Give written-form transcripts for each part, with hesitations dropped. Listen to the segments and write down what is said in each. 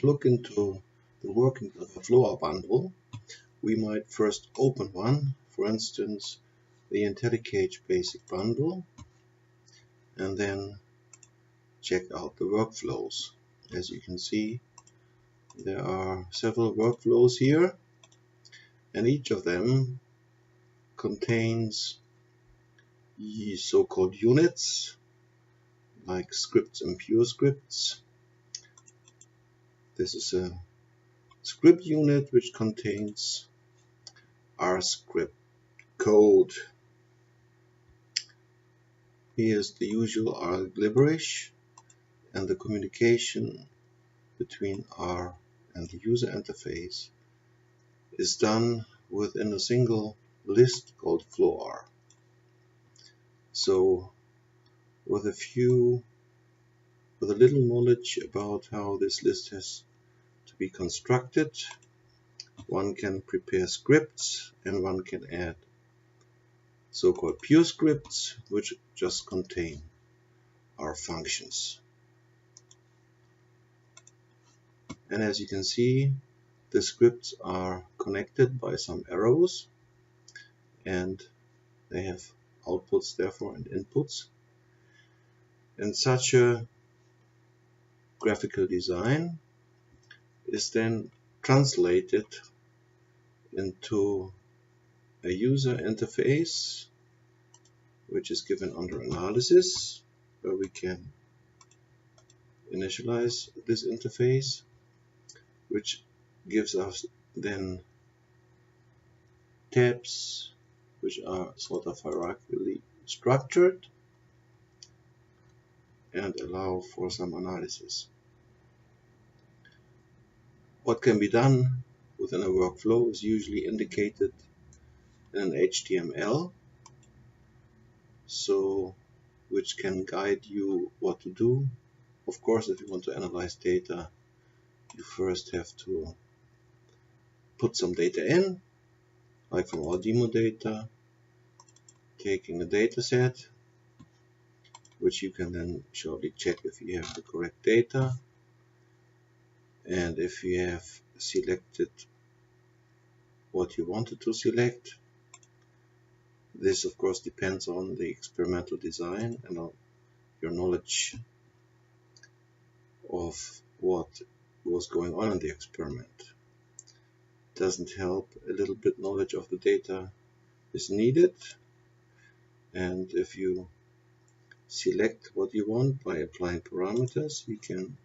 to look into the workings of a FlowR bundle, we might first open one, for instance, the IntelliCage basic bundle, and then check out the workflows. As you can see, there are several workflows here, and each of them contains so-called units like scripts and pure scripts. This is a script unit which contains R script code. Here's the usual R gibberish, and the communication between R and the user interface is done within a single list called FlowR. So with a little knowledge about how this list has to be constructed, one can prepare scripts and one can add so-called pure scripts, which just contain our functions. And as you can see, the scripts are connected by some arrows, and they have outputs therefore and inputs. And such a graphical design is then translated into a user interface, which is given under analysis, where we can initialize this interface, which gives us then tabs which are sort of hierarchically structured and allow for some analysis. What can be done within a workflow is usually indicated in an HTML, which can guide you what to do. Of course, if you want to analyze data, you first have to put some data in, like from our demo data, taking a data set, which you can then shortly check if you have the correct data, and if you have selected what you wanted to select. This of course depends on the experimental design and on your knowledge of what was going on in the experiment. Doesn't help, a little bit knowledge of the data is needed, and if you select what you want by applying parameters, you can,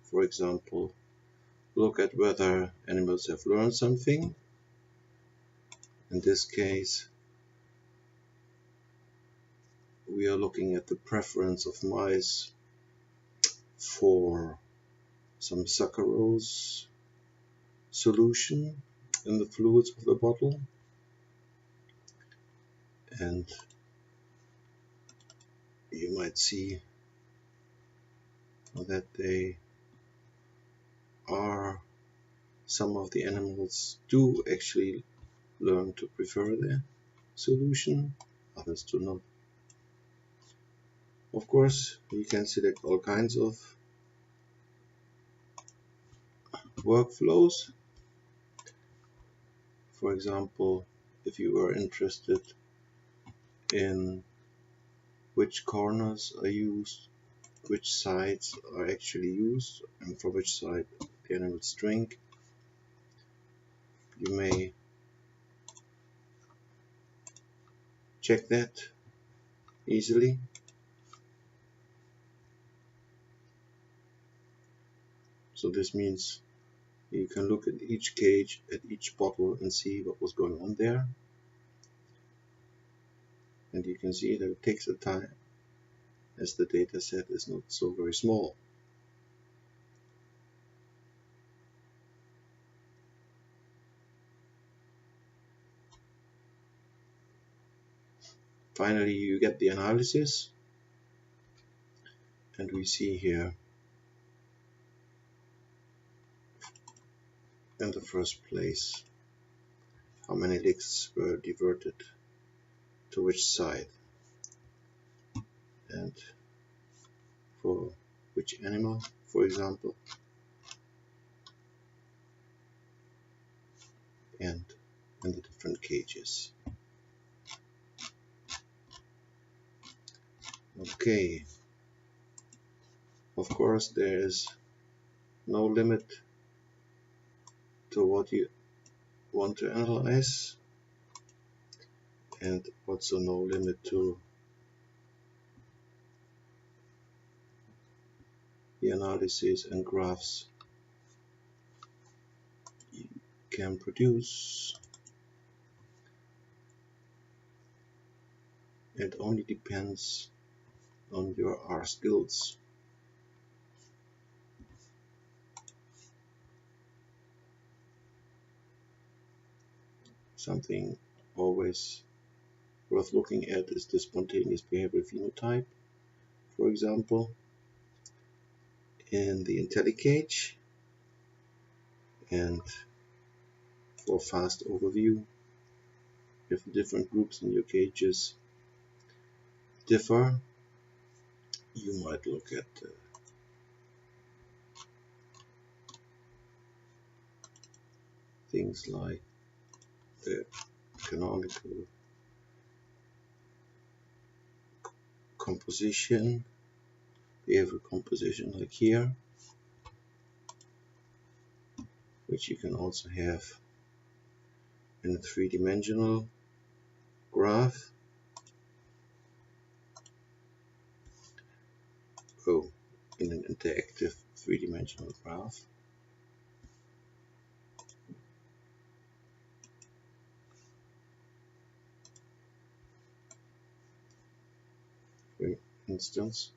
for example, look at whether animals have learned something. In this case, we are looking at the preference of mice for some saccharose solution in the fluids of the bottle, and you might see that some of the animals do actually learn to prefer their solution, others do not. Of course, you can select all kinds of workflows. For example, if you are interested in which corners are used, which sides are actually used, and for which side the animals drink, you may check that easily. So this means you can look at each cage, at each bottle, and see what was going on there. And you can see that it takes a time, as the data set is not so very small. Finally, you get the analysis, and we see here in the first place how many licks were diverted to which side and for which animal, for example. and in the different cages. Okay, of course there is no limit to what you want to analyze, and also no limit to the analysis and graphs you can produce. It only depends on your R skills. Something always worth looking at is the spontaneous behavioral phenotype. For example, in the IntelliCage, and for fast overview, if different groups in your cages differ, you might look at things like the canonical composition, behavioral composition like here, which you can also have in a three-dimensional graph. Oh, in an interactive three-dimensional graph. For instance,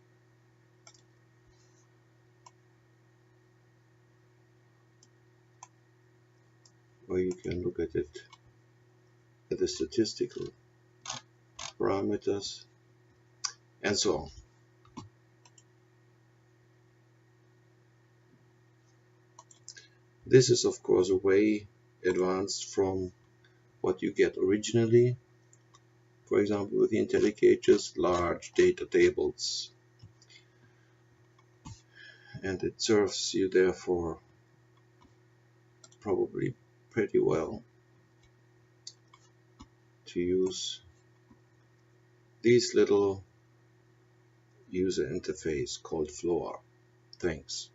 or you can look at it at the statistical parameters and so on. This is of course a way advanced from what you get originally. For example, with the IntelliCages, large data tables, and it serves you therefore probably pretty well to use this little user interface called FlowR. Thanks.